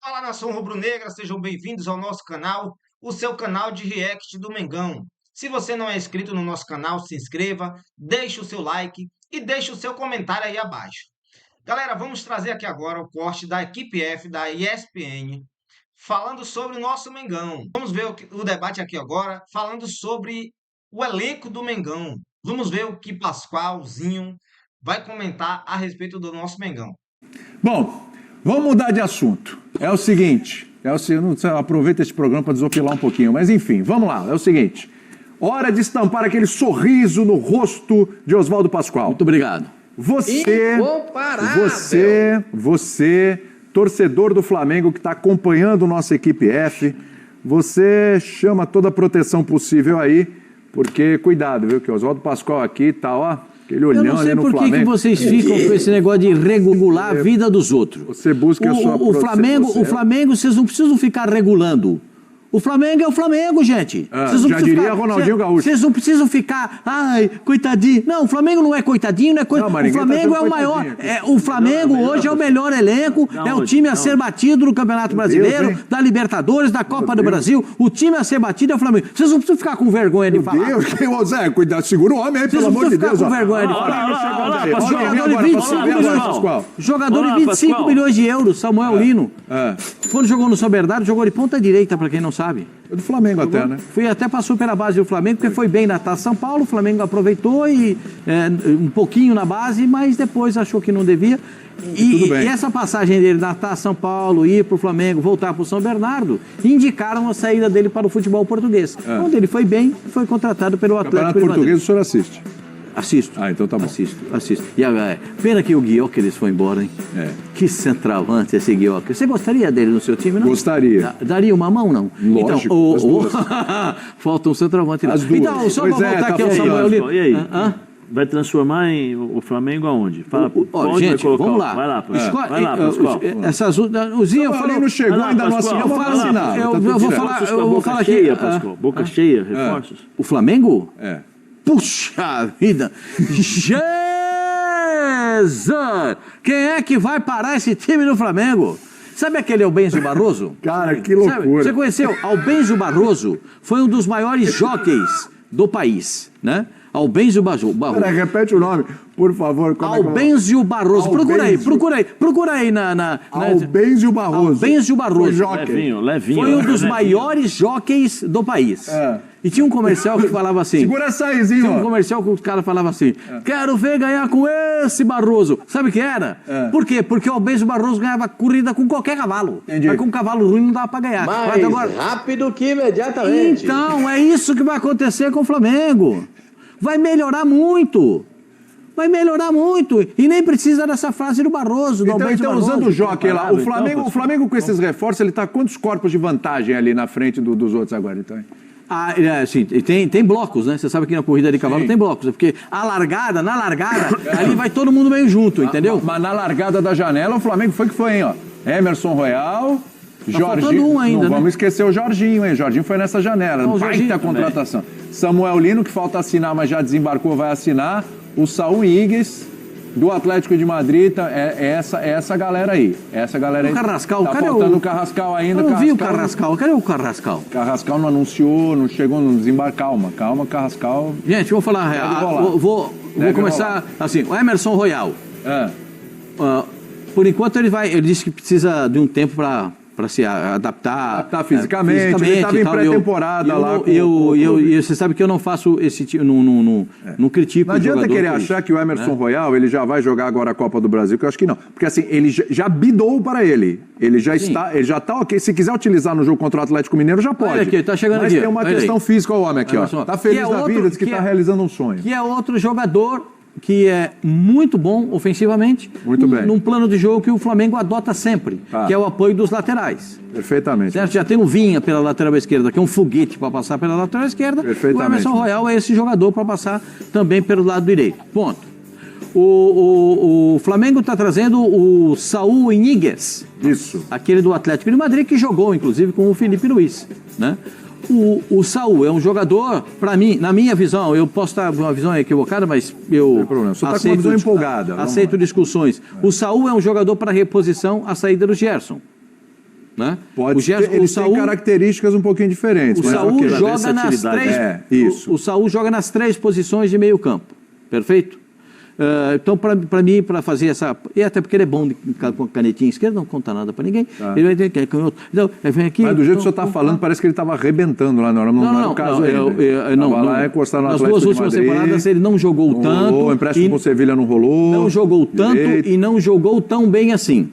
Fala, nação rubro-negra, sejam bem-vindos ao nosso canal, o seu canal de react do Mengão. Se você não é inscrito no nosso canal, se inscreva, deixe o seu like e deixe o seu comentário aí abaixo. Galera, vamos trazer aqui agora o corte da equipe F da ESPN, falando sobre o nosso Mengão. Vamos ver o debate aqui agora, falando sobre o elenco do Mengão. Vamos ver o que Pascoalzinho vai comentar a respeito do nosso Mengão. Bom, vamos mudar de assunto. É o seguinte, aproveita esse programa para desopilar um pouquinho, mas enfim, vamos lá, é o seguinte. Hora de estampar aquele sorriso no rosto de Oswaldo Pascoal. Muito obrigado. Você, torcedor do Flamengo que está acompanhando nossa equipe F, você chama toda a proteção possível aí, porque cuidado, viu, que o Oswaldo Pascoal aqui tá, ó, aquele olhão ali no Flamengo. Eu não sei por que vocês ficam com esse negócio de regular a vida dos outros. Você busca a sua proteção. O Flamengo, vocês não precisam ficar regulando. O Flamengo é o Flamengo, gente. Já diria Ronaldinho Gaúcho. Vocês não precisam ficar, ai, coitadinho. Não, o Flamengo não é coitadinho, não é coitadinho. O Flamengo é o maior. O Flamengo hoje é o melhor elenco, é o time a ser batido no Campeonato Brasileiro, da Libertadores, da Copa do Brasil. O time a ser batido é o Flamengo. Vocês não precisam ficar com vergonha de falar. Meu Deus, Zé, cuidado, segura o homem aí, pelo amor de Deus. Vocês não precisam ficar com vergonha de falar. Jogador de 25 milhões de euros, Samuel Lino. Quando jogou no São Bernardo, jogou de ponta direita, pra quem não sabe. É do Flamengo até, né? Até passou pela base do Flamengo, porque foi bem na Taça São Paulo, o Flamengo aproveitou e um pouquinho na base, mas depois achou que não devia. E essa passagem dele na Taça São Paulo, ir para o Flamengo, voltar para o São Bernardo, indicaram a saída dele para o futebol português. Onde ele foi bem, foi contratado pelo Atlético de Madrid. Campeonato português o senhor assiste? Assisto. Ah, então tá bom. Assisto. E pena que o Guióqueres foi embora, hein? Que centroavante esse Guióqueres. Você gostaria dele no seu time, não? Gostaria. Daria uma mão, não? Lógico. Então, falta um centroavante. As duas. Então, só para voltar aqui ao Samuel Lino. E aí? Vai transformar o Flamengo aonde? Fala, gente, vamos lá. Vai lá, Pascoal. O Zinho falou... não chegou, ainda não assinou, vai assinar. Eu vou falar aqui. Boca cheia, reforços. O Flamengo? Puxa vida! Jesus! Quem é que vai parar esse time do Flamengo? Sabe aquele Albenzio Barroso? Cara, que loucura! Você conheceu? Albenzio Barroso foi um dos maiores jockeys do país, né? Albenzio Barroso. Peraí, repete o nome, por favor. Albenzio Barroso. Procura aí na... Albenzio Barroso. Albenzio Barroso. Levinho. Foi um dos maiores jockeys do país. E tinha um comercial que falava assim... Segura essa aí, Zinho. Tinha um comercial que o cara falava assim... Quero ver ganhar com esse Barroso. Sabe o que era? Por quê? Porque o Albenzio Barroso ganhava corrida com qualquer cavalo. Entendi. Mas com um cavalo ruim não dava pra ganhar. Mais rápido que imediatamente. Então, é isso que vai acontecer com o Flamengo. Vai melhorar muito. E nem precisa dessa frase do Barroso. Então usando o jockey lá, o Flamengo com esses reforços, ele tá quantos corpos de vantagem ali na frente dos outros agora, então? Sim, tem blocos, né? Você sabe que na corrida de cavalo tem blocos, porque na largada, ali vai todo mundo meio junto, entendeu? Mas na largada da janela, o Flamengo foi, hein, ó. Emerson Royal, Jorginho, ainda, não vamos esquecer o Jorginho, hein? Jorginho foi nessa janela, vai ter a contratação. Samuel Lino, que falta assinar, mas já desembarcou, vai assinar. O Saúl Ñíguez, do Atlético de Madrid, essa galera aí. O Carrascal, tá faltando o Carrascal ainda. Eu não vi o Carrascal, cadê o Carrascal? Carrascal não anunciou, não chegou, não desembarcou. Calma, Carrascal. Gente, vou falar real. Vou começar assim, o Emerson Royal. Por enquanto ele disse que precisa de um tempo para se adaptar fisicamente. Ele estava em pré-temporada lá. Você sabe que eu não faço esse tipo, não critico. Não adianta querer achar que o Emerson Royal ele já vai jogar agora a Copa do Brasil, que eu acho que não. Porque assim, ele já bidou para ele. Ele já está ok. Se quiser utilizar no jogo contra o Atlético Mineiro, já pode. Olha aqui, tá chegando mas aqui. Tem uma questão física, o homem aqui, ó. Tá feliz da vida, diz que está realizando um sonho. Que é outro jogador que é muito bom ofensivamente, muito bem, num plano de jogo que o Flamengo adota sempre, que é o apoio dos laterais. Perfeitamente. Certo? Já tem o Vinha pela lateral esquerda, que é um foguete para passar pela lateral esquerda. Perfeitamente. O Emerson Royal é esse jogador para passar também pelo lado direito. Ponto. O Flamengo está trazendo o Saúl Ñíguez. Isso. Aquele do Atlético de Madrid, que jogou, inclusive, com o Felipe Luiz, né? O Saúl é um jogador, para mim, na minha visão, eu posso estar com uma visão equivocada, mas eu aceito, uma visão empolgada. Aceito discussões. O Saúl é um jogador para reposição à saída do Gerson. Né? Eles têm características um pouquinho diferentes. O Saul joga nas três. O Saul joga nas 3 posições de meio campo. Perfeito? Então, para mim, para fazer essa... E até porque ele é bom com a canetinha esquerda, não conta nada para ninguém. Ele vai ter que... Então, vem aqui... Mas do jeito que o senhor está falando, parece que ele estava arrebentando lá na hora. Não era o caso dele. Não, lá encostar no Atlético de Madrid. Nas 2 últimas temporadas, ele não jogou tanto. Rolou, o empréstimo com o Sevilha não rolou. Não jogou tanto e não jogou tão bem assim.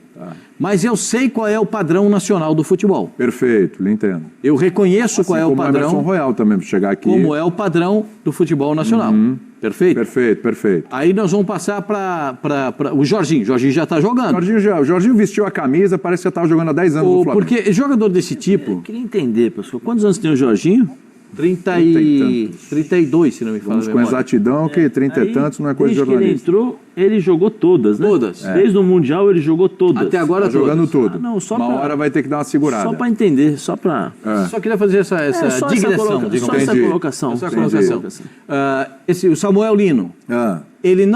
Mas eu sei qual é o padrão nacional do futebol. Perfeito, lhe entendo. Eu reconheço qual é o padrão. Emerson Royal também, para chegar aqui. Como é o padrão do futebol nacional. Perfeito? Perfeito. Aí nós vamos passar para o Jorginho. O Jorginho já está jogando. O Jorginho vestiu a camisa, parece que já estava jogando há 10 anos no Flamengo. Porque jogador desse tipo... Eu queria entender, pessoal. Quantos anos tem o Jorginho? 32, se não me falo. Vamos com exatidão, que 30 e tantos não é coisa de jornalista. Desde que ele entrou, ele jogou todas, né? Todas. Desde o Mundial ele jogou todas. Até agora jogando tudo. Uma hora vai ter que dar uma segurada. Só para entender, só para... Só queria fazer essa digressão. Só essa colocação. O Samuel Lino. Ele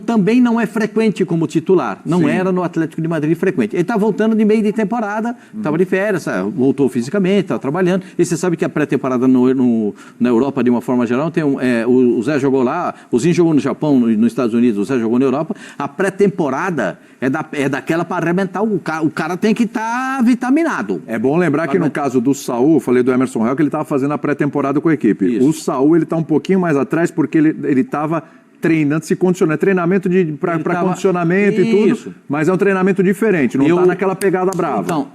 também não é frequente como titular. Não era no Atlético de Madrid frequente. Ele está voltando de meio de temporada, estava de férias, voltou fisicamente, estava trabalhando. E você sabe que a pré-temporada na Europa, de uma forma geral, tem o Zé jogou lá, o Zinho jogou no Japão, nos Estados Unidos, o Zé jogou na Europa. A pré-temporada é daquela para arrebentar. O cara tem que estar vitaminado. É bom lembrar que no caso do Saul, falei do Emerson Royal, que ele estava fazendo a pré-temporada com a equipe. Isso. O Saul, ele está um pouquinho mais atrás porque ele estava... treinando, se condicionando, treinamento para condicionamento e tudo, mas é um treinamento diferente, não está naquela pegada brava. Então,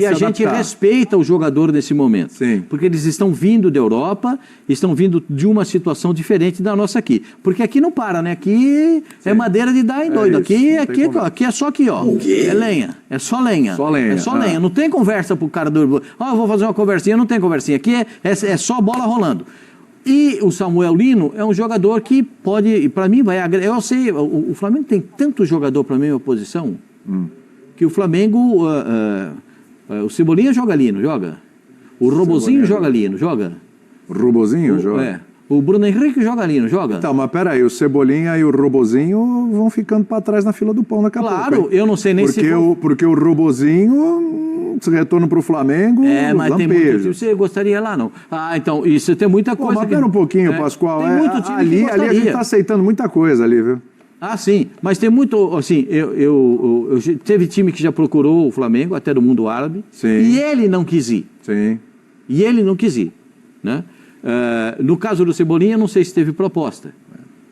a gente respeita o jogador nesse momento, porque eles estão vindo da Europa, estão vindo de uma situação diferente da nossa aqui, porque aqui não para, né? Aqui é madeira de dar em doido, aqui é só aqui, ó, é lenha, é só lenha, lenha, não tem conversa pro cara do, vou fazer uma conversinha, não tem conversinha, aqui é só bola rolando. E o Samuel Lino é um jogador que pode, para mim, vai agregar. Eu sei, o Flamengo tem tanto jogador para a mesma posição que o Flamengo. O Cebolinha joga ali, não joga? O Robozinho joga ali, não joga? O Robozinho joga? O Bruno Henrique joga ali, não joga? Então, mas peraí, o Cebolinha e o Robozinho vão ficando para trás na fila do pão daqui a pouco. Claro, eu não sei nem porque o Robozinho se retorna para o Flamengo, mas lampejo. Tem muito, você gostaria lá, não? Então, isso tem muita coisa... Mas pera um pouquinho, Pascoal. Tem muito time ali a gente está aceitando muita coisa ali, viu? Sim, mas tem muito, assim, teve time que já procurou o Flamengo, até do mundo árabe, e ele não quis ir. Né? No caso do Cebolinha, não sei se teve proposta.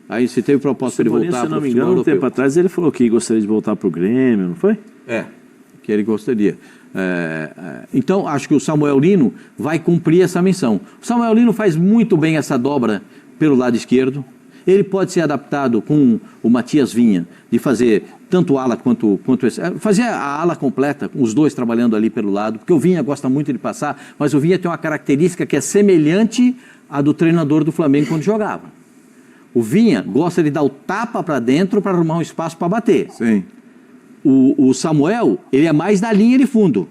Aí se teve proposta de voltar para o futebol europeu. Se não me engano, um tempo atrás ele falou que gostaria de voltar para o Grêmio, não foi? Que ele gostaria. Então, acho que o Samuel Lino vai cumprir essa missão. O Samuel Lino faz muito bem essa dobra pelo lado esquerdo. Ele pode ser adaptado com o Matias Vinha, de fazer tanto ala quanto fazer a ala completa, com os dois trabalhando ali pelo lado, porque o Vinha gosta muito de passar, mas o Vinha tem uma característica que é semelhante à do treinador do Flamengo quando jogava. O Vinha gosta de dar o tapa para dentro para arrumar um espaço para bater. Sim. O Samuel, ele é mais da linha de fundo.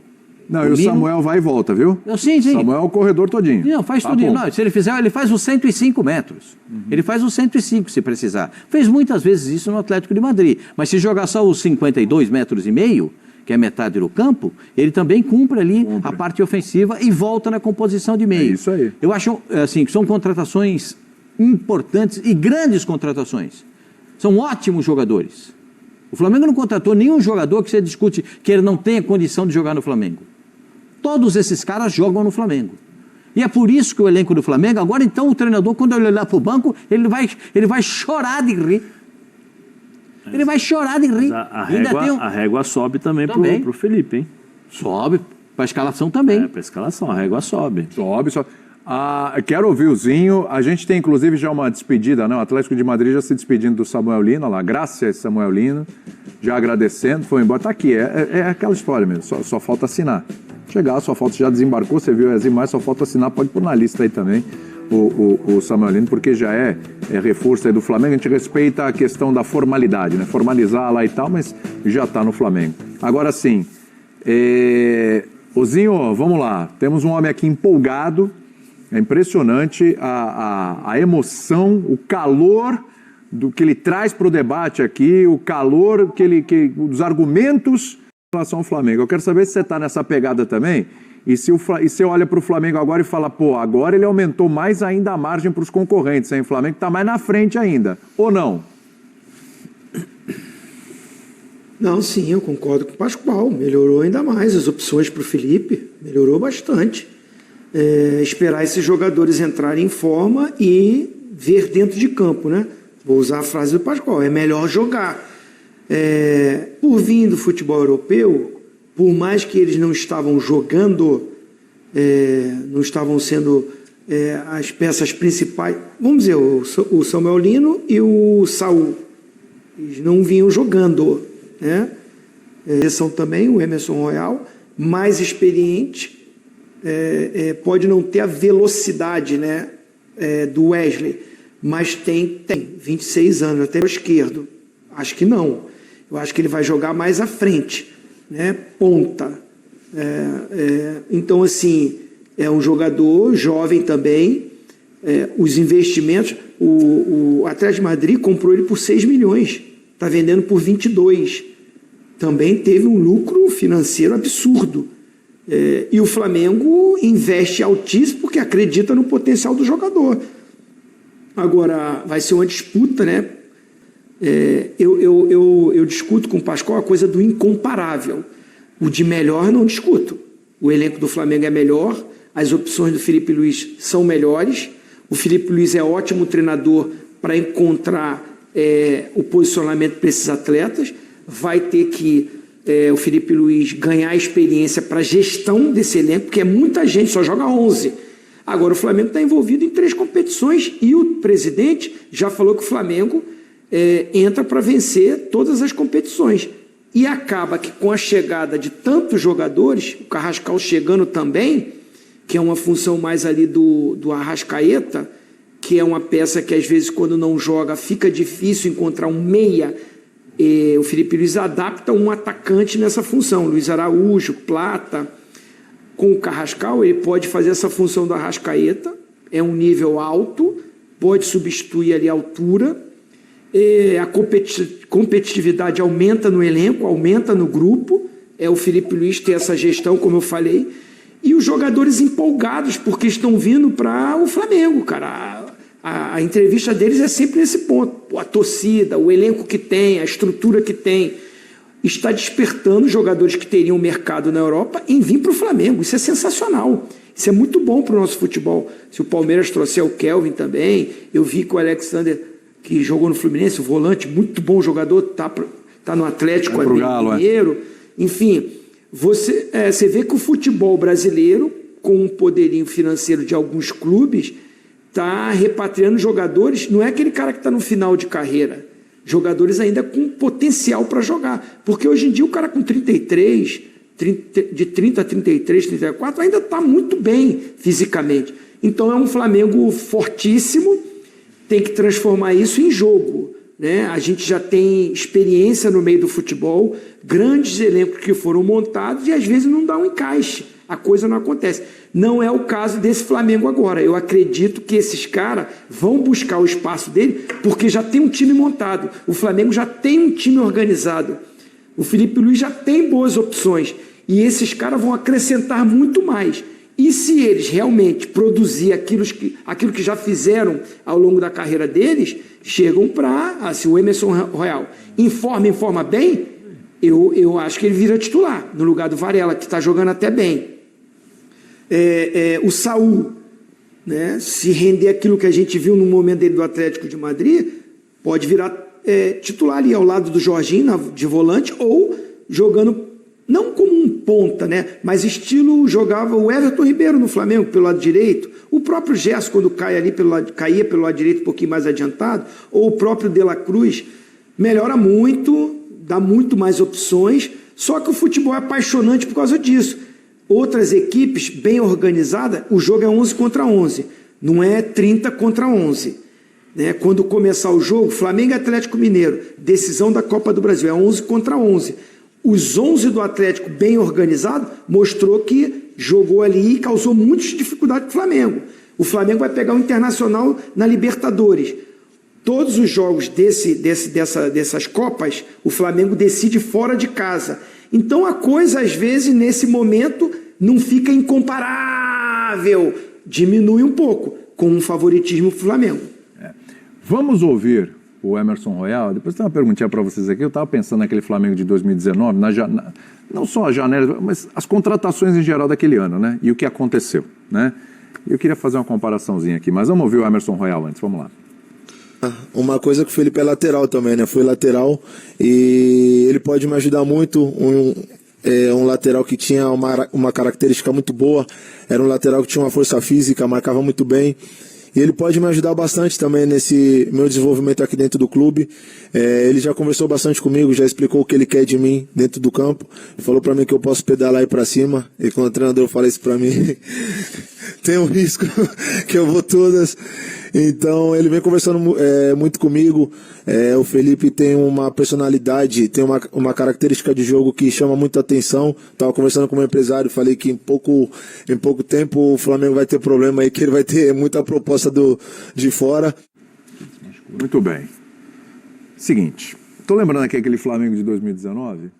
Não, e o Samuel vai e volta, viu? Sim. Samuel é o corredor todinho. Não, faz tudinho. Não, se ele fizer, ele faz os 105 metros. Ele faz os 105 se precisar. Fez muitas vezes isso no Atlético de Madrid. Mas se jogar só os 52 metros e meio, que é metade do campo, ele também cumpre ali a parte ofensiva e volta na composição de meio. É isso aí. Eu acho assim, que são contratações importantes e grandes contratações. São ótimos jogadores. O Flamengo não contratou nenhum jogador que você discute que ele não tenha condição de jogar no Flamengo. Todos esses caras jogam no Flamengo. E é por isso que o elenco do Flamengo, agora então o treinador, quando ele olhar para o banco, ele vai chorar de rir. Ele vai chorar de rir. A régua sobe também. Para o Felipe, hein? Sobe, para a escalação também. Para a escalação, a régua sobe. Sobe. Quero ouvir o Zinho. A gente tem inclusive já uma despedida, né? O Atlético de Madrid já se despedindo do Samuel Lino, lá, graças Samuel Lino, já agradecendo, foi embora. Tá aqui, é aquela história mesmo, só falta assinar. Chegar, só falta, já desembarcou, você viu as imagens, só falta assinar, pode pôr na lista aí também o Samuel Lino, porque já é reforço aí do Flamengo. A gente respeita a questão da formalidade, né? Formalizar lá e tal, mas já está no Flamengo. Agora sim, Zinho, vamos lá, temos um homem aqui empolgado. É impressionante a emoção, o calor do que ele traz para o debate aqui, o calor dos argumentos relação ao Flamengo. Eu quero saber se você está nessa pegada também e se você olha para o Flamengo agora e fala, pô, agora ele aumentou mais ainda a margem para os concorrentes, hein? O Flamengo está mais na frente ainda, ou não? Não, sim, eu concordo com o Pascoal. Melhorou ainda mais as opções para o Felipe, melhorou bastante. Esperar esses jogadores entrarem em forma e ver dentro de campo, né? Vou usar a frase do Pascoal, é melhor jogar. Por vir do futebol europeu, por mais que eles não estavam jogando, não estavam sendo as peças principais, vamos dizer, o Samuel Lino e o Saul, eles não vinham jogando, né? Eles são também o Emerson Royal, mais experiente, pode não ter a velocidade, né, do Wesley, mas tem 26 anos, até o esquerdo. Acho que não. Eu acho que ele vai jogar mais à frente, né? Ponta. Então, assim, é um jogador jovem também. Os investimentos, o Atlético de Madrid comprou ele por 6 milhões, está vendendo por 22. Também teve um lucro financeiro absurdo. E o Flamengo investe altíssimo porque acredita no potencial do jogador. Agora, vai ser uma disputa, né? Eu discuto com o Pascoal a coisa do incomparável. O de melhor não discuto. O elenco do Flamengo é melhor, as opções do Felipe Luiz são melhores. O Felipe Luiz é ótimo treinador para encontrar o posicionamento para esses atletas. Vai ter que o Felipe Luiz ganhar experiência para a gestão desse elenco, porque é muita gente, só joga 11. Agora o Flamengo está envolvido em 3 competições e o presidente já falou que o Flamengo entra para vencer todas as competições. E acaba que com a chegada de tantos jogadores, o Carrascal chegando também, que é uma função mais ali do Arrascaeta, que é uma peça que às vezes quando não joga fica difícil encontrar um meia. O Felipe Luiz adapta um atacante nessa função, Luiz Araújo, Plata. Com o Carrascal ele pode fazer essa função do Arrascaeta, é um nível alto, pode substituir ali a altura. A competitividade aumenta no elenco, aumenta no grupo. O Felipe Luiz tem essa gestão, como eu falei, e os jogadores empolgados porque estão vindo para o Flamengo, cara. A entrevista deles é sempre nesse ponto. A torcida, o elenco que tem, a estrutura que tem, está despertando jogadores que teriam mercado na Europa em vir para o Flamengo. Isso é sensacional. Isso é muito bom para o nosso futebol. Se o Palmeiras trouxer o Kelvin também, eu vi que o Alexander, que jogou no Fluminense, o volante, muito bom jogador, tá no Atlético Mineiro. Enfim, você vê que o futebol brasileiro, com o poderio financeiro de alguns clubes, está repatriando jogadores, não é aquele cara que está no final de carreira, jogadores ainda com potencial para jogar. Porque hoje em dia o cara com 33, de 30 a 33, 34, ainda está muito bem fisicamente. Então é um Flamengo fortíssimo, tem que transformar isso em jogo, né? A gente já tem experiência no meio do futebol, grandes elencos que foram montados e às vezes não dá um encaixe, a coisa não acontece. Não é o caso desse Flamengo agora. Eu acredito que esses caras vão buscar o espaço dele porque já tem um time montado. O Flamengo já tem um time organizado. O Felipe Luiz já tem boas opções e esses caras vão acrescentar muito mais. E se eles realmente produzir aquilo que já fizeram ao longo da carreira deles, chegam para... se o Emerson Royal informa bem, eu acho que ele vira titular, no lugar do Varela, que está jogando até bem. O Saul, né, se render aquilo que a gente viu no momento dele do Atlético de Madrid, pode virar titular ali ao lado do Jorginho, de volante, ou jogando... não como um ponta, né? Mas estilo jogava o Everton Ribeiro no Flamengo pelo lado direito, o próprio Gerson quando caía pelo lado direito um pouquinho mais adiantado, ou o próprio De La Cruz, melhora muito, dá muito mais opções, só que o futebol é apaixonante por causa disso. Outras equipes bem organizadas, o jogo é 11 contra 11, não é 30 contra 11. Né? Quando começar o jogo, Flamengo e Atlético Mineiro, decisão da Copa do Brasil, é 11 contra 11. Os 11 do Atlético bem organizado mostrou que jogou ali e causou muitas dificuldades para o Flamengo. O Flamengo vai pegar o Internacional na Libertadores. Todos os jogos dessas Copas, o Flamengo decide fora de casa. Então a coisa, às vezes, nesse momento, não fica incomparável. Diminui um pouco, com um favoritismo pro Flamengo. Vamos ouvir o Emerson Royal. Depois tem uma perguntinha para vocês aqui. Eu estava pensando naquele Flamengo de 2019, não só a janela, mas as contratações em geral daquele ano, né? E o que aconteceu, né? Eu queria fazer uma comparaçãozinha aqui, mas vamos ouvir o Emerson Royal antes, vamos lá. Uma coisa que o Felipe é lateral também, né? Foi lateral e ele pode me ajudar muito. Um lateral que tinha uma característica muito boa, era um lateral que tinha uma força física, marcava muito bem. E ele pode me ajudar bastante também nesse meu desenvolvimento aqui dentro do clube. Ele já conversou bastante comigo, já explicou o que ele quer de mim dentro do campo. Falou para mim que eu posso pedalar e ir para cima. E quando o treinador fala isso para mim, tem um risco que eu vou todas. Então ele vem conversando muito comigo. O Felipe tem uma personalidade, tem uma característica de jogo que chama muita atenção. Estava conversando com o meu empresário, falei que em pouco tempo o Flamengo vai ter problema aí, que ele vai ter muita proposta de fora. Muito bem. Seguinte, estou lembrando aqui aquele Flamengo de 2019.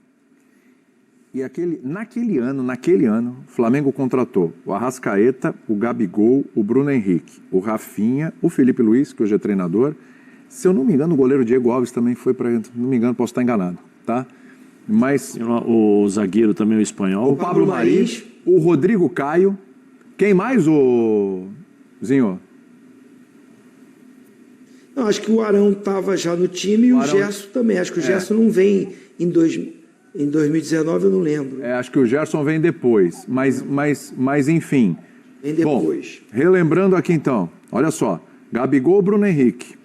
E naquele ano, o Flamengo contratou o Arrascaeta, o Gabigol, o Bruno Henrique, o Rafinha, o Felipe Luiz, que hoje é treinador. Se eu não me engano, o goleiro Diego Alves também foi para... Não me engano, posso estar enganado, tá? Mas... O zagueiro também, o espanhol. O Pablo Mari, o Rodrigo Caio. Quem mais, o Zinho? Não, acho que o Arão estava já no time e o Gerson também. Acho que o Gerson não vem em 2019, eu não lembro. Acho que o Gerson vem depois, mas enfim. Vem depois. Bom, relembrando aqui então, olha só. Gabigol, Bruno Henrique,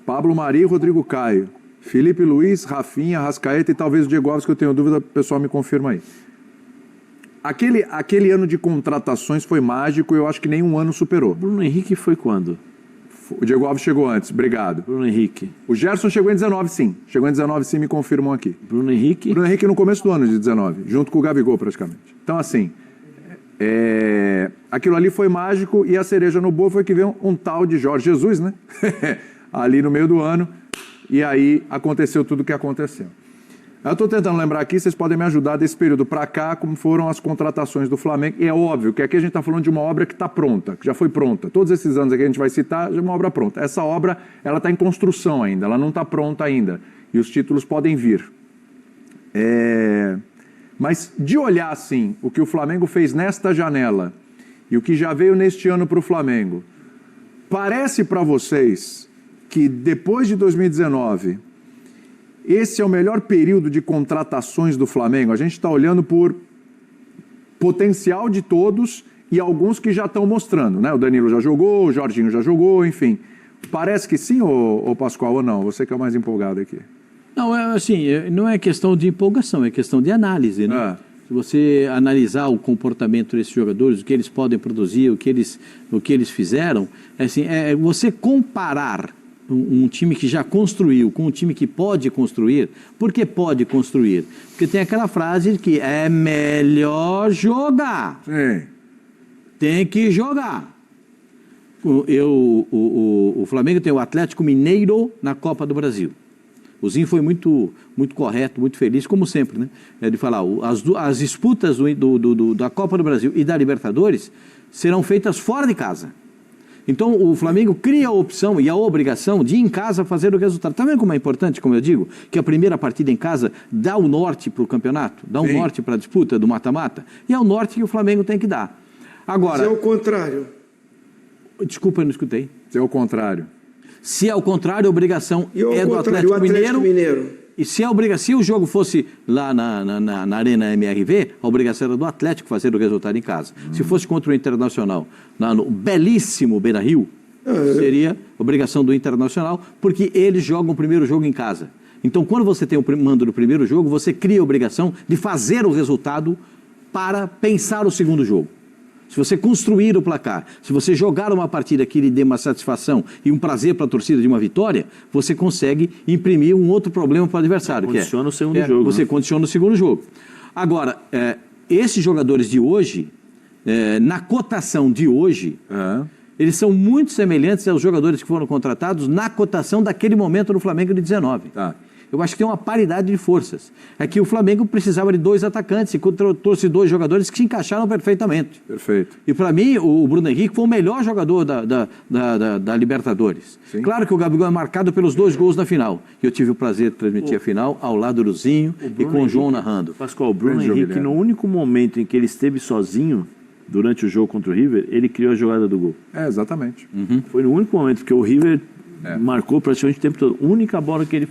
Pablo Mari, Rodrigo Caio, Felipe Luiz, Rafinha, Arrascaeta e talvez o Diego Alves, que eu tenho dúvida, o pessoal me confirma aí. Aquele ano de contratações foi mágico e eu acho que nenhum ano superou. Bruno Henrique foi quando? O Diego Alves chegou antes, obrigado. Bruno Henrique. O Gerson chegou em 19, sim. Chegou em 19, sim, me confirmam aqui. Bruno Henrique? Bruno Henrique no começo do ano de 19, junto com o Gabigol praticamente. Então, assim, aquilo ali foi mágico e a cereja no bolo foi que veio um tal de Jorge Jesus, né? Ali no meio do ano. E aí aconteceu tudo o que aconteceu. Eu estou tentando lembrar aqui, vocês podem me ajudar desse período para cá, como foram as contratações do Flamengo. E é óbvio que aqui a gente está falando de uma obra que está pronta, que já foi pronta. Todos esses anos aqui a gente vai citar, já é uma obra pronta. Essa obra, ela está em construção ainda, ela não está pronta ainda. E os títulos podem vir. Mas de olhar assim, o que o Flamengo fez nesta janela e o que já veio neste ano para o Flamengo, parece para vocês que depois de 2019... esse é o melhor período de contratações do Flamengo? A gente está olhando por potencial de todos e alguns que já estão mostrando, né? O Danilo já jogou, o Jorginho já jogou, enfim. Parece que sim, ô Pascoal, ou não? Você que é o mais empolgado aqui. Não, assim, não é questão de empolgação, é questão de análise, né? Se você analisar o comportamento desses jogadores, o que eles podem produzir, o que eles fizeram, assim, você comparar um time que já construiu com um time que pode construir. Por que pode construir? Porque tem aquela frase de que é melhor jogar. Sim. Tem que jogar. O Flamengo tem o Atlético Mineiro na Copa do Brasil. O Zinho foi muito correto, muito feliz, como sempre, né? De falar, as disputas da Copa do Brasil e da Libertadores serão feitas fora de casa. Então, o Flamengo cria a opção e a obrigação de, em casa, fazer o resultado. Está vendo como é importante, como eu digo, que a primeira partida em casa dá o norte para o campeonato? Dá um norte para a disputa do mata-mata? E é o norte que o Flamengo tem que dar. Agora... Se é o contrário. Desculpa, eu não escutei. Se é o contrário. Se é o contrário, a obrigação é do Atlético Mineiro. E se o jogo fosse lá na Arena MRV, a obrigação era do Atlético fazer o resultado em casa. Se fosse contra o Internacional, no belíssimo Beira-Rio, seria obrigação do Internacional, porque eles jogam o primeiro jogo em casa. Então, quando você tem o mando do primeiro jogo, você cria a obrigação de fazer o resultado para pensar o segundo jogo. Se você construir o placar, se você jogar uma partida que lhe dê uma satisfação e um prazer para a torcida de uma vitória, você consegue imprimir um outro problema para o adversário. Condiciona o segundo jogo. Você condiciona o segundo jogo. Agora, esses jogadores de hoje, na cotação de hoje, eles são muito semelhantes aos jogadores que foram contratados na cotação daquele momento no Flamengo de 19. Tá. Eu acho que tem uma paridade de forças. É que o Flamengo precisava de 2 atacantes e trouxe 2 jogadores que se encaixaram perfeitamente. Perfeito. E para mim, o Bruno Henrique foi o melhor jogador da Libertadores. Sim. Claro que o Gabigol é marcado pelos 2 gols na final. Eu tive o prazer de transmitir a final ao lado do Zinho e com o João narrando. Pascoal, o Bruno Grande Henrique, jogo, no único momento em que ele esteve sozinho, durante o jogo contra o River, ele criou a jogada do gol. Exatamente. Foi no único momento, porque o River marcou praticamente o tempo todo. A única bola que ele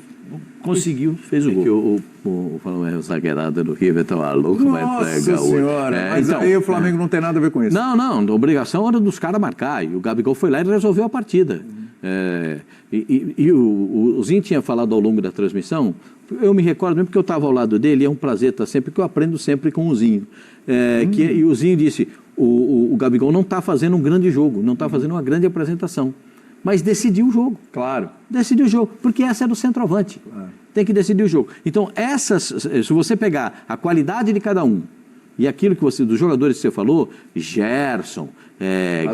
conseguiu, fez o gol. Que o zagueirado do River tá maluco, vai Nossa pregar o... senhora, mas aí o Flamengo não tem nada a ver com isso. Não, a obrigação era dos caras marcar, e o Gabigol foi lá e resolveu a partida. O Zinho tinha falado ao longo da transmissão, eu me recordo mesmo porque eu estava ao lado dele, é um prazer estar sempre, porque eu aprendo sempre com o Zinho. E o Zinho disse, o Gabigol não está fazendo um grande jogo, não está fazendo uma grande apresentação, mas decidiu o jogo. Claro. Decidiu o jogo, porque essa é do centroavante. Tem que decidir o jogo. Então, se você pegar a qualidade de cada um e aquilo que dos jogadores que você falou, Gerson,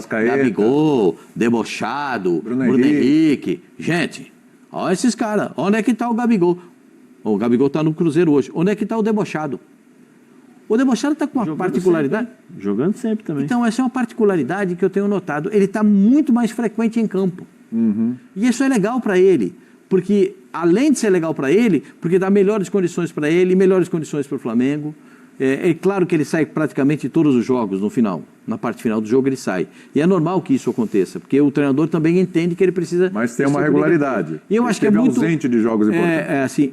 Gabigol, Debochado, Bruno Henrique. Gente, olha esses caras. Onde é que está o Gabigol? O Gabigol está no Cruzeiro hoje. Onde é que está o Debochado? O Debochado está com uma particularidade. Jogando sempre também. Então, essa é uma particularidade que eu tenho notado. Ele está muito mais frequente em campo. E isso é legal para ele. Porque, além de ser legal para ele, porque dá melhores condições para ele e melhores condições para o Flamengo. É claro que ele sai praticamente de todos os jogos no final. Na parte final do jogo ele sai. E é normal que isso aconteça, porque o treinador também entende que ele precisa... Mas tem uma regularidade. E eu acho que é muito... ausente de jogos importantes.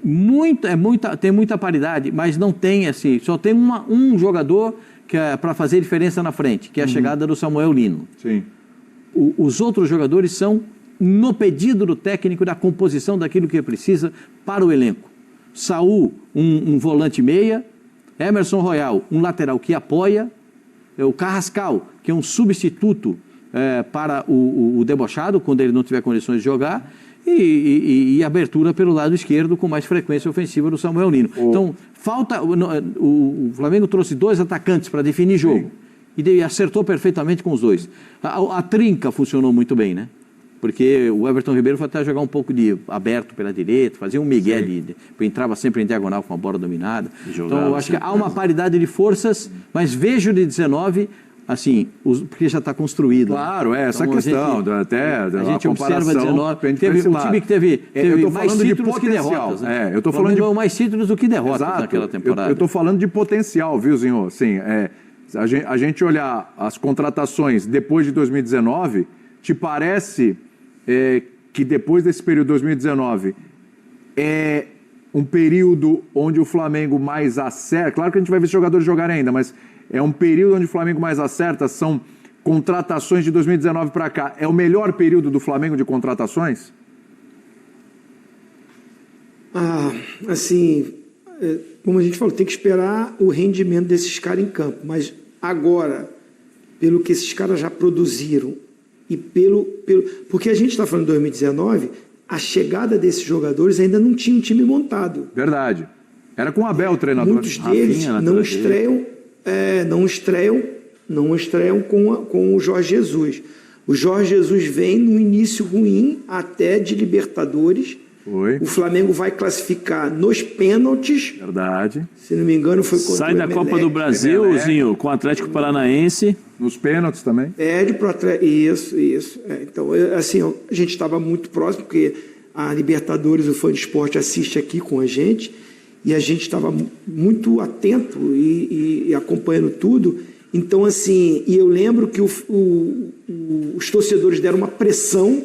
Tem muita paridade, mas não tem assim... Só tem um jogador que é para fazer diferença na frente, que é a chegada do Samuel Lino. Sim. Os outros jogadores são no pedido do técnico da composição daquilo que precisa para o elenco. Saul, um volante meia. Emerson Royal, um lateral que apoia. O Carrascal, que é um substituto para o Debochado, quando ele não tiver condições de jogar. E abertura pelo lado esquerdo com mais frequência ofensiva do Samuel Lino. Então, o Flamengo trouxe 2 atacantes para definir jogo. E acertou perfeitamente com os 2. A trinca funcionou muito bem, né? Porque o Everton Ribeiro foi até jogar um pouco de aberto pela direita, fazia um migué, entrava sempre em diagonal com a bola dominada. Então, eu acho que há uma paridade de forças, mas vejo de 19, assim, porque já está construído. Claro, essa então, questão, a gente observa 19, teve um time que teve mais títulos que derrotas. Né? Eu tô falando de mais títulos do que derrotas naquela temporada. Eu estou falando de potencial, viu, Zinho? Assim, a gente olhar as contratações depois de 2019, te parece... que depois desse período de 2019 é um período onde o Flamengo mais acerta, claro que a gente vai ver jogadores jogarem ainda, mas é um período onde o Flamengo mais acerta, são contratações de 2019 para cá, é o melhor período do Flamengo de contratações? Assim, como a gente falou, tem que esperar o rendimento desses caras em campo, mas agora, pelo que esses caras já produziram, e porque a gente está falando de 2019, a chegada desses jogadores ainda não tinha um time montado. Verdade. Era com o Abel o treinador. Muitos deles não estreiam com o Jorge Jesus. O Jorge Jesus vem no início ruim até de Libertadores. Foi. O Flamengo vai classificar nos pênaltis. Verdade. Se não me engano, foi contra Sai da Copa do Brasil, Zinho, com o Atlético Paranaense. Nos pênaltis também. Perde para o Atlético. Isso. Então, assim, a gente estava muito próximo, porque a Libertadores, o Fã de Esporte, assiste aqui com a gente, e a gente estava muito atento e acompanhando tudo. Então, assim, e eu lembro que os torcedores deram uma pressão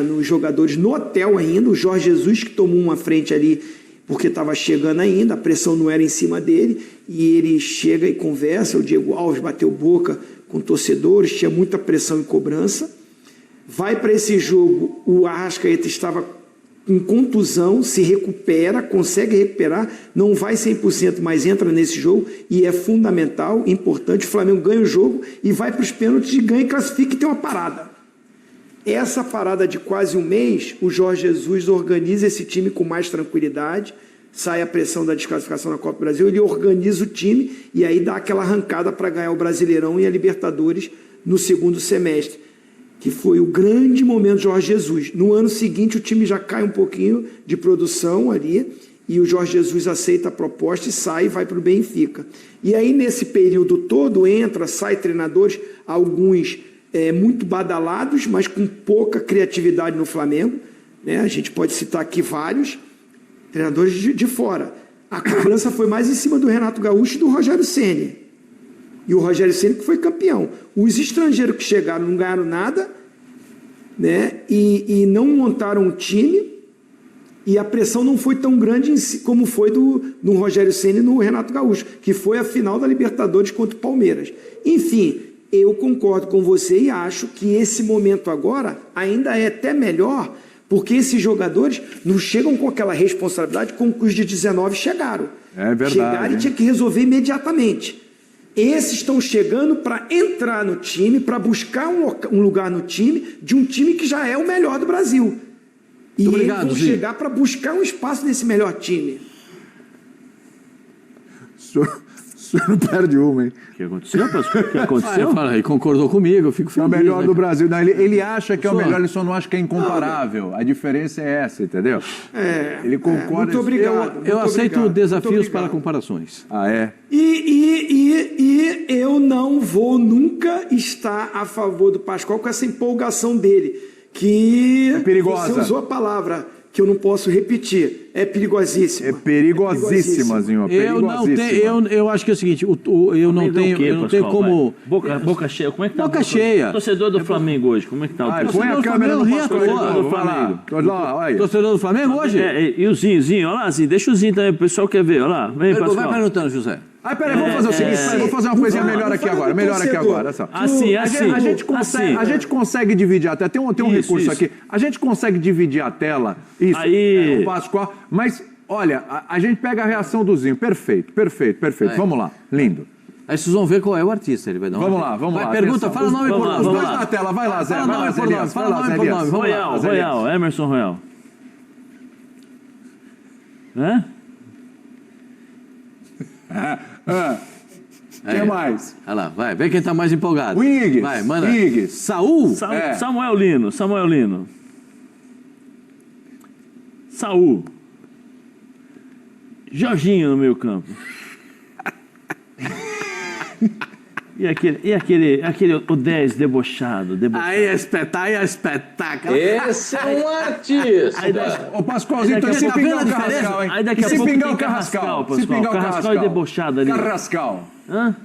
nos jogadores no hotel ainda, o Jorge Jesus que tomou uma frente ali porque estava chegando ainda, a pressão não era em cima dele, e ele chega e conversa, o Diego Alves bateu boca com torcedores, tinha muita pressão e cobrança, vai para esse jogo, o Arrascaeta estava em contusão, se recupera, consegue recuperar, não vai 100%, mas entra nesse jogo, e é fundamental, importante, o Flamengo ganha o jogo, e vai para os pênaltis, e ganha e classifica e tem uma parada. Essa parada de quase um mês, o Jorge Jesus organiza esse time com mais tranquilidade, sai a pressão da desclassificação na Copa do Brasil, ele organiza o time e aí dá aquela arrancada para ganhar o Brasileirão e a Libertadores no segundo semestre. que foi o grande momento de Jorge Jesus. No ano seguinte, o time já cai um pouquinho de produção ali, e o Jorge Jesus aceita a proposta e sai e vai para o Benfica. E aí, nesse período todo, sai treinadores, alguns muito badalados, mas com pouca criatividade no Flamengo, né? A gente pode citar aqui vários treinadores de fora. A cobrança foi mais em cima do Renato Gaúcho e do Rogério Ceni. E o Rogério Ceni que foi campeão. Os estrangeiros que chegaram não ganharam nada, né? E não montaram um time, e a pressão não foi tão grande como foi no Rogério Ceni e no Renato Gaúcho, que foi a final da Libertadores contra o Palmeiras. Enfim, eu concordo com você e acho que esse momento agora ainda é até melhor, porque esses jogadores não chegam com aquela responsabilidade com que os de 19 chegaram. É verdade. Chegaram e tinha que resolver imediatamente. Esses estão chegando para entrar no time, para buscar um lugar no time, de um time que já é o melhor do Brasil. E obrigado, eles vão chegar para buscar um espaço nesse melhor time. O senhor não perde uma, hein? O que aconteceu, Pascoal? O que aconteceu? Fala aí, concordou comigo, eu fico É feliz. o melhor né, do cara? Brasil. Não, ele acha que é o Senhor. melhor, ele só não acha que é incomparável. A diferença é essa, entendeu? Ele concorda. Muito obrigado. Eu muito aceito obrigado, desafios muito para obrigado. comparações. Ah, é? E eu não vou nunca estar a favor do Pascoal com essa empolgação dele, que É perigosa. você usou a palavra que eu não posso repetir, é perigosíssima. É perigosíssima, Zinho. Eu não tenho, eu acho que é o seguinte, eu não tenho, eu não tenho como Boca cheia. Como é que tá? Boca cheia. Torcedor do Flamengo hoje, como é que tá o Põe torcedor? a câmera no Flamengo, pastor. ria, do Flamengo. Olha aí. Torcedor do Flamengo hoje? E o Zinho, olha lá, Zinho, deixa o Zinho também, o pessoal quer ver, olha lá. Vem, Vai Pascoal. perguntando, José. Ah, peraí, vamos fazer o seguinte, peraí, vamos fazer uma coisinha melhor aqui agora, melhor aqui agora. Só. Assim, A gente consegue dividir a tela, tem um recurso isso. aqui, a gente consegue dividir a tela, isso, Aí. o Pascoal, mas, olha, a gente pega a reação do Zinho, perfeito, vamos lá, lindo. Aí vocês vão ver qual é o artista, ele vai dar uma Vamos lá, vamos vai, lá. Pergunta, atenção. fala nome por Vamos lá, nome. Os vamos dois lá. na tela, vai lá, Zé, Fala vai lá, nome Zé por Elias, nome, vai fala lá, nome Zé por Elias. nome, vamos lá. Royal, Emerson Royal. Hã? Quem mais? Olha lá, vai, vê quem tá mais empolgado. O Igues. Vai, manda. Igues. Saul? Samuel Lino. Saul. Jorginho no meio campo. E aquele o 10 debochado. Aí é espetáculo. Esse é um artista. Ô, Pascoalzinho, então se tá pingar vendo o a diferença? Carrascal, hein? Aí daqui a Se pouco pingar tem o Carrascal, Pascoal. se pingar o Carrascal e debochado ali. Carrascal. Hã?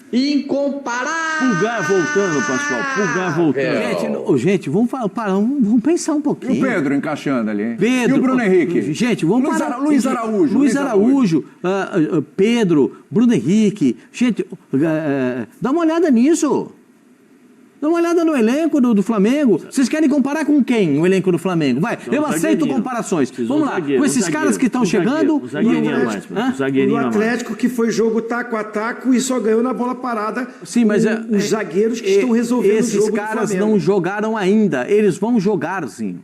Incomparável. Pulgar voltando, Pascoal. Pulgar voltando. Gente, vamos pensar um E pouquinho. o Pedro encaixando ali, hein? Pedro, E o Bruno Henrique? Gente, vamos Luiz parar. Luiz Araújo. Luiz Araújo, Pedro, Bruno Henrique. Gente, dá uma olhada nisso. Dá uma olhada no elenco do Flamengo. Vocês querem comparar com quem o elenco do Flamengo? Vai, eu aceito zagueirinho. comparações. Precisa Vamos um lá, zagueiro, com esses um caras que estão zagueiro, chegando. um zagueirinho a mais, Hã? zagueirinho No a mais. Atlético, que foi jogo taco a taco e só ganhou na bola parada. Sim, mas os zagueiros que estão resolvendo o esses jogo do caras Flamengo. não jogaram ainda. Eles vão jogar, sim.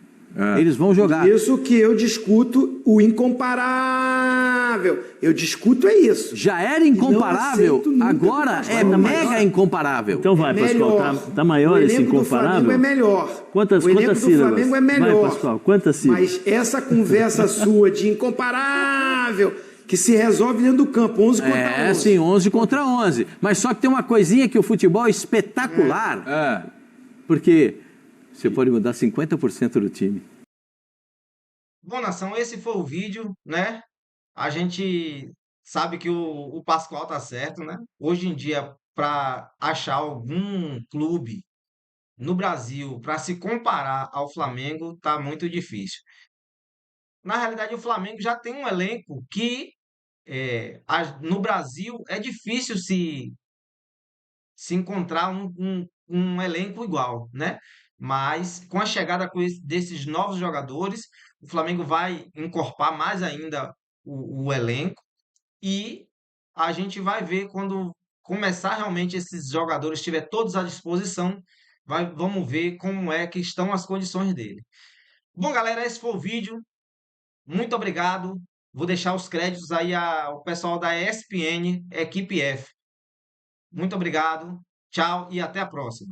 Eles vão jogar. Isso que eu discuto o incomparável. Eu discuto é isso. Já era incomparável, aceito nunca agora que o é Pascoal mega incomparável. Então vai, Pascoal. Tá maior o esse elenco do Flamengo incomparável? é melhor. Quantas o elenco do sílabas? Flamengo é melhor. Vai, Pascoal, quantas sílabas? Mas essa conversa sua de incomparável, que se resolve dentro do campo, 11 contra 11. Sim, 11 contra 11. Mas só que tem uma coisinha que o futebol é espetacular. Porque você pode mudar 50% do time. Bom, nação, esse foi o vídeo, né? A gente sabe que o Pascoal tá certo, né? Hoje em dia, para achar algum clube no Brasil para se comparar ao Flamengo, tá muito difícil. Na realidade, o Flamengo já tem um elenco que no Brasil é difícil se encontrar um elenco igual, né? Mas com a chegada desses novos jogadores, o Flamengo vai encorpar mais ainda o elenco e a gente vai ver quando começar realmente esses jogadores estiver todos à disposição, vamos ver como é que estão as condições dele. Bom, galera, esse foi o vídeo. Muito obrigado. Vou deixar os créditos aí ao pessoal da ESPN, Equipe F. Muito obrigado. Tchau e até a próxima.